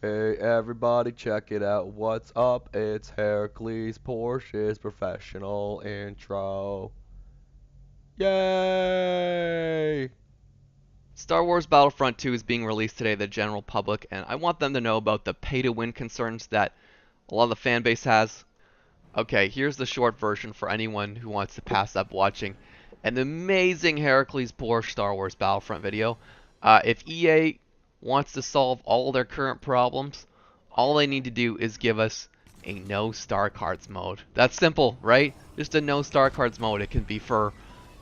Hey everybody, check it out. What's up? It's Heracles Porsche's professional intro. Yay! Star Wars Battlefront 2 is being released today to the general public, and I want them to know about the pay-to-win concerns that a lot of the fan base has. Okay, here's the short version for anyone who wants to pass up watching an amazing Heracles Porsche Star Wars Battlefront video. If EA wants to solve all their current problems, all they need to do is give us a no star cards mode. That's simple, right? Just a no star cards mode. It can be for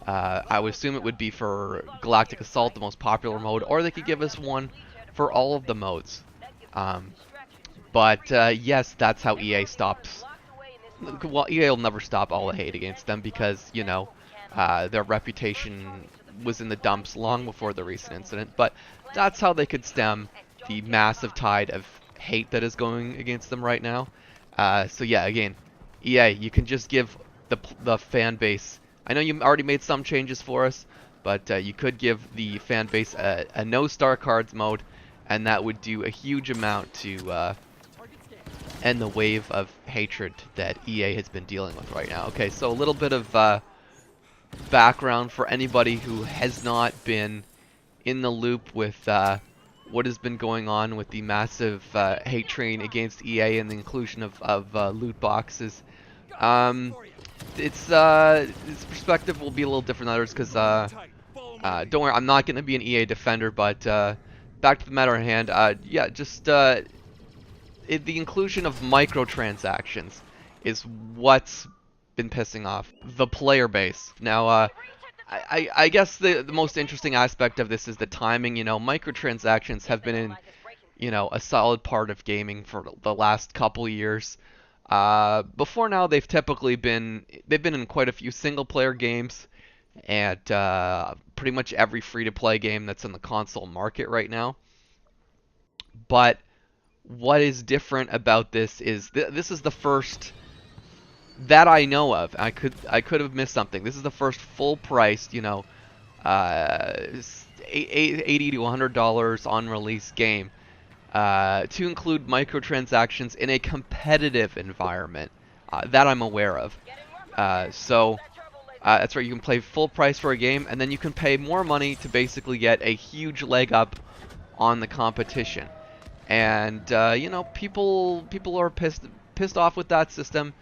I would assume it would be for Galactic Assault, the most popular mode, or they could give us one for all of the modes. Um, but yes, that's how EA stops. Well, EA will never stop all the hate against them because, their reputation was in the dumps long before the recent incident. But that's how they could stem the massive tide of hate that is going against them right now. So yeah, again, EA, you can just give the fan base. I know you already made some changes for us, but you could give the fan base a no star cards mode, and that would do a huge amount to end the wave of hatred that EA has been dealing with right now. Okay, so a little bit of background for anybody who has not been in the loop with what has been going on with the massive hate train against EA and the inclusion of loot boxes. Um, its perspective will be a little different than others because don't worry, I'm not going to be an EA defender, but back to the matter at hand. Yeah, just the inclusion of microtransactions is what's been pissing off the player base. Now, I guess the most interesting aspect of this is the timing. Microtransactions have been in, a solid part of gaming for the last couple years. Before now, they've been in quite a few single-player games, and pretty much every free-to-play game that's in the console market right now. But what is different about this is this is the first that I know of. I could have missed something. This is the first full priced, uh, $80 to $100 on release game to include microtransactions in a competitive environment that I'm aware of. So that's right. You can play full price for a game, and then you can pay more money to basically get a huge leg up on the competition. And people are pissed off with that system.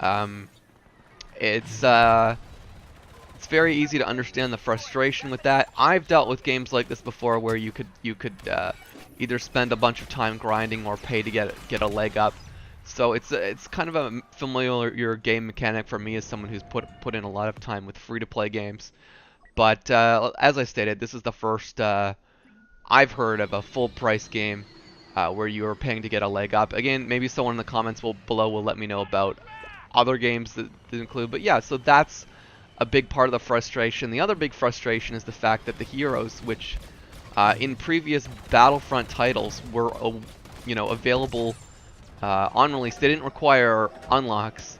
Um, it's very easy to understand the frustration with that. I've dealt with games like this before where you could either spend a bunch of time grinding or pay to get a leg up. So it's kind of a familiar game mechanic for me as someone who's put in a lot of time with free-to-play games. But as I stated, this is the first I've heard of a full price game where you are paying to get a leg up. Again, maybe someone in the comments below will let me know about other games that include. But yeah, so that's a big part of the frustration. The other big frustration is the fact that the heroes, which in previous Battlefront titles were available on release, they didn't require unlocks.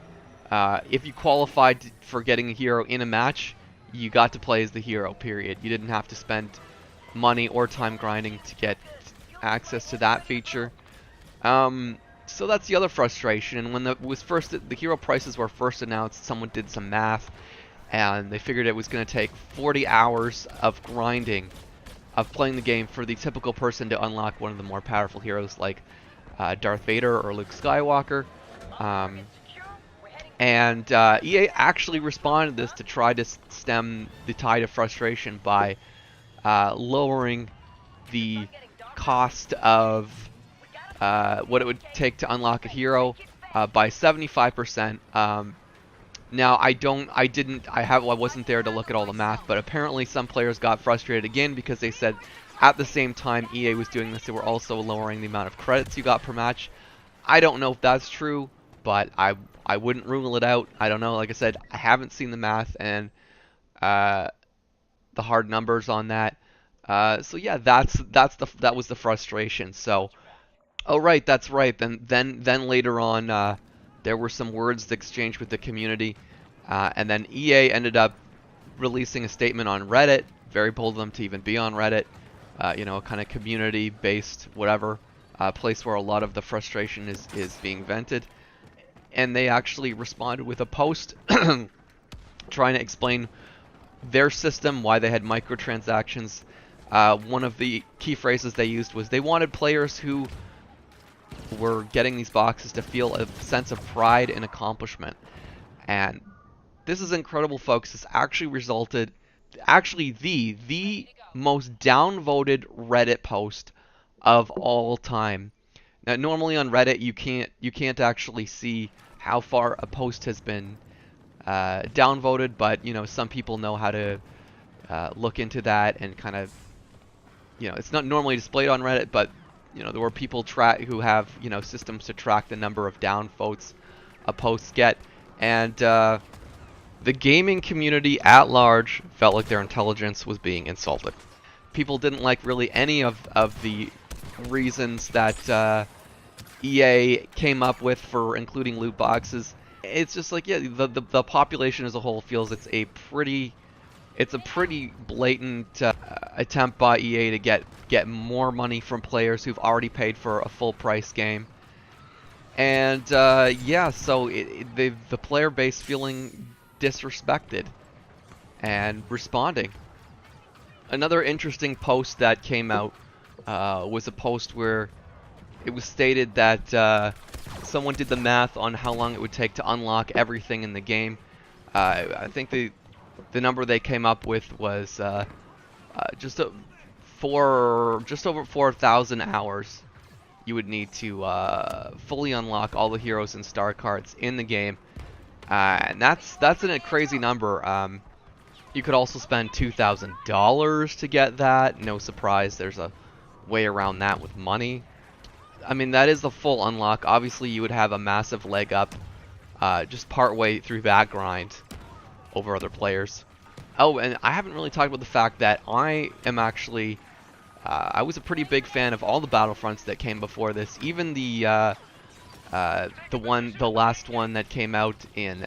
If you qualified for getting a hero in a match, you got to play as the hero, period. You didn't have to spend money or time grinding to get access to that feature. So that's the other frustration. And when the hero prices were first announced, someone did some math, and they figured it was going to take 40 hours of grinding, of playing the game for the typical person to unlock one of the more powerful heroes like Darth Vader or Luke Skywalker. And EA actually responded to this to try to stem the tide of frustration by lowering the cost of what it would take to unlock a hero by 75%. Now I wasn't there to look at all the math, but apparently some players got frustrated again because they said at the same time EA was doing this, they were also lowering the amount of credits you got per match. I don't know if that's true, but I wouldn't rule it out. I don't know. Like I said, I haven't seen the math and the hard numbers on that. So yeah, that was the frustration. So, oh right, that's right. Then later on, there were some words exchanged with the community, and then EA ended up releasing a statement on Reddit. Very bold of them to even be on Reddit. A kind of community-based whatever. place where a lot of the frustration is being vented. And they actually responded with a post trying to explain their system, why they had microtransactions. One of the key phrases they used was they wanted players who were getting these boxes to feel a sense of pride and accomplishment. And this is incredible, folks. This actually resulted, the most downvoted Reddit post of all time. Now, normally on Reddit, you can't actually see how far a post has been downvoted, but some people know how to look into that and kind of, it's not normally displayed on Reddit, but there were people who have systems to track the number of downvotes a post get, and the gaming community at large felt like their intelligence was being insulted. People didn't like really any of the reasons that EA came up with for including loot boxes. It's just like, yeah, the population as a whole feels it's a pretty blatant attempt by EA to get more money from players who've already paid for a full price game. And yeah, so the player base feeling disrespected and responding. Another interesting post that came out was a post where it was stated that someone did the math on how long it would take to unlock everything in the game. I think the number they came up with was just over 4,000 hours you would need to fully unlock all the heroes and star cards in the game. And that's a crazy number. You could also spend $2,000 to get that. No surprise, there's a way around that with money. I mean, that is the full unlock. Obviously, you would have a massive leg up just partway through that grind over other players. Oh, and I haven't really talked about the fact that I am actually... I was a pretty big fan of all the Battlefronts that came before this. Even the last one that came out in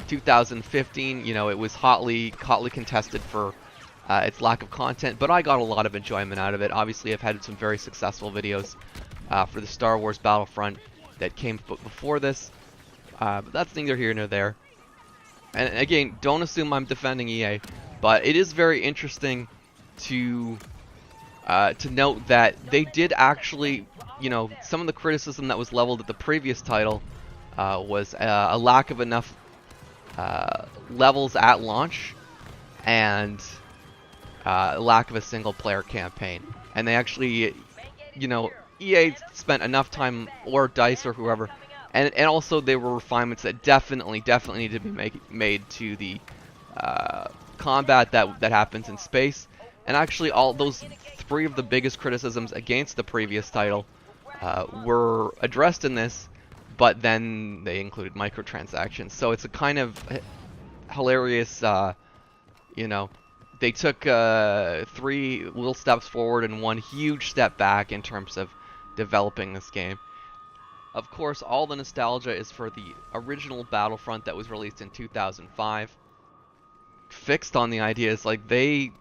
2015. It was hotly contested for its lack of content, but I got a lot of enjoyment out of it. Obviously, I've had some very successful videos for the Star Wars Battlefront that came before this, but that's neither here nor there. And again, don't assume I'm defending EA, but it is very interesting to note that they did actually, some of the criticism that was leveled at the previous title was a lack of enough levels at launch and lack of a single-player campaign. And they actually, EA spent enough time, or DICE or whoever, and also there were refinements that definitely need to be made to the combat that happens in space. And actually, all those three of the biggest criticisms against the previous title were addressed in this, but then they included microtransactions. So it's a kind of hilarious, they took 3 little steps forward and 1 huge step back in terms of developing this game. Of course, all the nostalgia is for the original Battlefront that was released in 2005. Fixed on the ideas, like they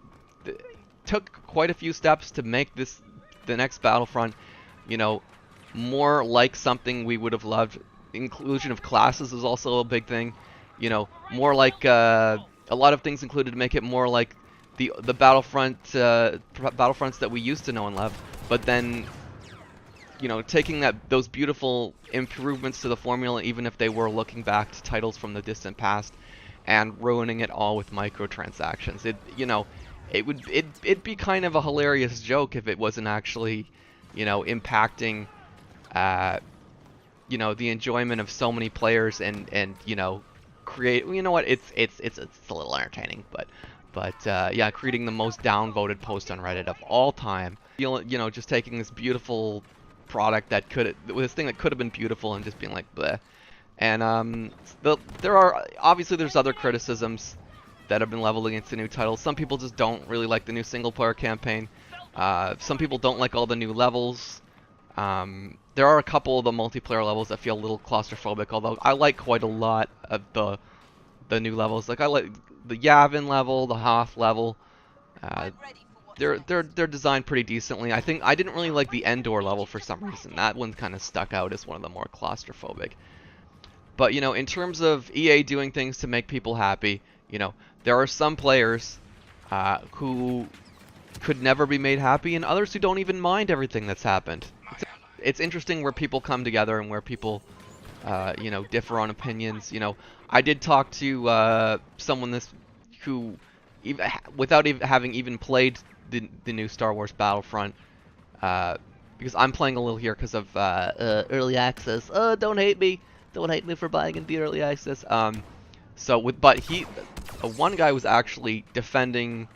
took quite a few steps to make the next Battlefront, more like something we would have loved. Inclusion of classes is also a big thing. More like a lot of things included to make it more like the Battlefronts that we used to know and love. But then, taking those beautiful improvements to the formula, even if they were looking back to titles from the distant past, and ruining it all with microtransactions. It'd be kind of a hilarious joke if it wasn't actually, impacting, the enjoyment of so many players and create. It's a little entertaining, but yeah, creating the most downvoted post on Reddit of all time. Just taking this beautiful product this thing that could have been beautiful and just being like bleh. And there's other criticisms that have been leveled against the new title. Some people just don't really like the new single-player campaign. Some people don't like all the new levels. There are a couple of the multiplayer levels that feel a little claustrophobic, although I like quite a lot of the new levels. Like I like the Yavin level, the Hoth level. they're designed pretty decently. I think I didn't really like the Endor level for some reason. That one kind of stuck out as one of the more claustrophobic. But in terms of EA doing things to make people happy, there are some players who could never be made happy, and others who don't even mind everything that's happened. It's interesting where people come together and where people, differ on opinions. I did talk to someone who, without even having even played the new Star Wars Battlefront, because I'm playing a little here because of early access. Oh, don't hate me. Don't hate me for buying in the early access. One guy was actually defending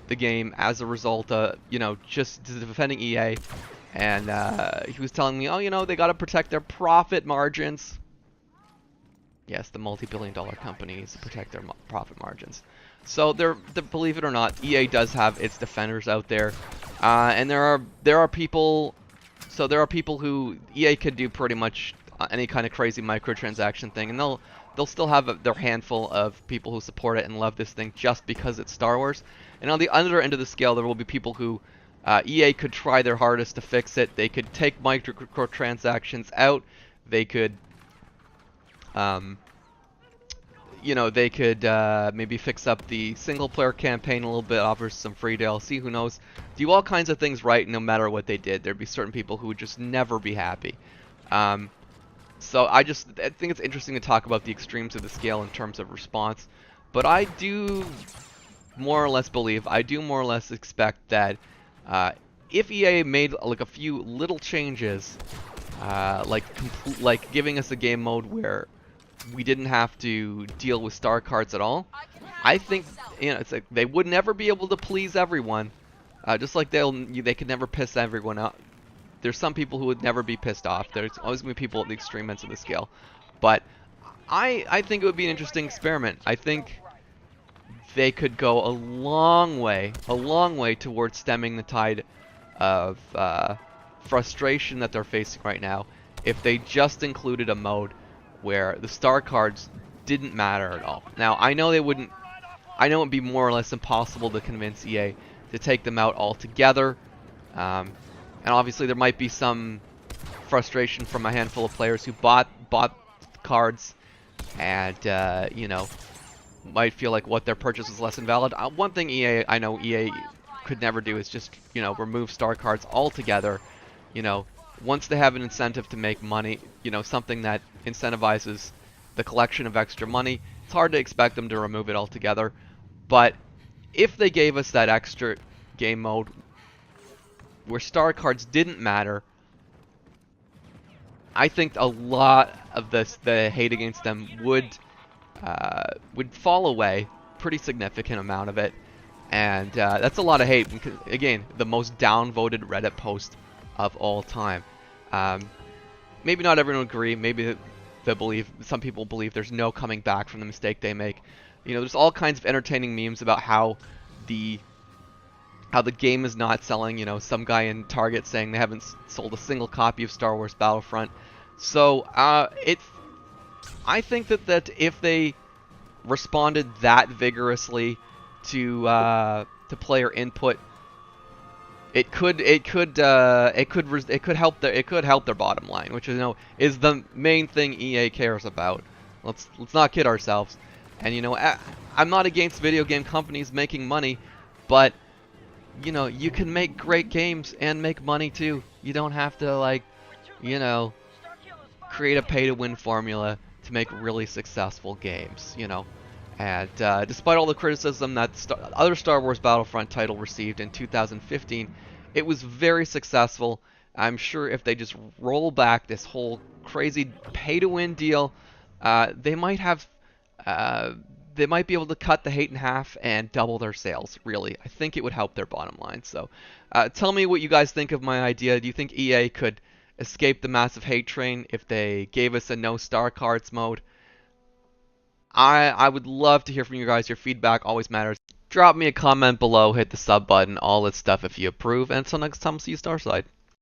the game as a result of, just defending EA, and he was telling me, oh, they got to protect their profit margins. Yes, the multi-billion-dollar companies protect their profit margins. So believe it or not, EA does have its defenders out there, and there are people. So there are people who EA could do pretty much any kind of crazy microtransaction thing, and they'll still have their handful of people who support it and love this thing just because it's Star Wars. And on the other end of the scale, there will be people who EA could try their hardest to fix it. They could take microtransactions out. They could, maybe fix up the single-player campaign a little bit, offer some free DLC. Who knows? Do all kinds of things right, no matter what they did. There'd be certain people who would just never be happy. So I think it's interesting to talk about the extremes of the scale in terms of response, but I do more or less expect that if EA made like a few little changes, like giving us a game mode where we didn't have to deal with star cards at all, I think it's like they would never be able to please everyone, just like they could never piss everyone out. There's some people who would never be pissed off. There's always going to be people at the extreme ends of the scale. But I think it would be an interesting experiment. I think they could go a long way towards stemming the tide of frustration that they're facing right now if they just included a mode where the star cards didn't matter at all. Now, I know it would be more or less impossible to convince EA to take them out altogether. And obviously there might be some frustration from a handful of players who bought cards and, might feel like what their purchase was less than valid. One thing I know EA could never do is just, remove star cards altogether. Once they have an incentive to make money, something that incentivizes the collection of extra money, it's hard to expect them to remove it altogether. But if they gave us that extra game mode where star cards didn't matter, I think a lot of the hate against them would fall away, pretty significant amount of it, and that's a lot of hate. Because, again, the most downvoted Reddit post of all time. Maybe not everyone would agree. Maybe some people believe there's no coming back from the mistake they make. There's all kinds of entertaining memes about how the game is not selling. Some guy in Target saying they haven't sold a single copy of Star Wars Battlefront. So I think that if they responded that vigorously to player input, it could help their bottom line, which is the main thing EA cares about. Let's not kid ourselves. And I'm not against video game companies making money, but you can make great games and make money too. You don't have to create a pay-to-win formula to make really successful games, And despite all the criticism that other Star Wars Battlefront title received in 2015, it was very successful. I'm sure if they just roll back this whole crazy pay-to-win deal, they might be able to cut the hate in half and double their sales, really. I think it would help their bottom line. So tell me what you guys think of my idea. Do you think EA could escape the massive hate train if they gave us a no star cards mode? I would love to hear from you guys. Your feedback always matters. Drop me a comment below, hit the sub button, all that stuff if you approve, and until next time, see you Starside.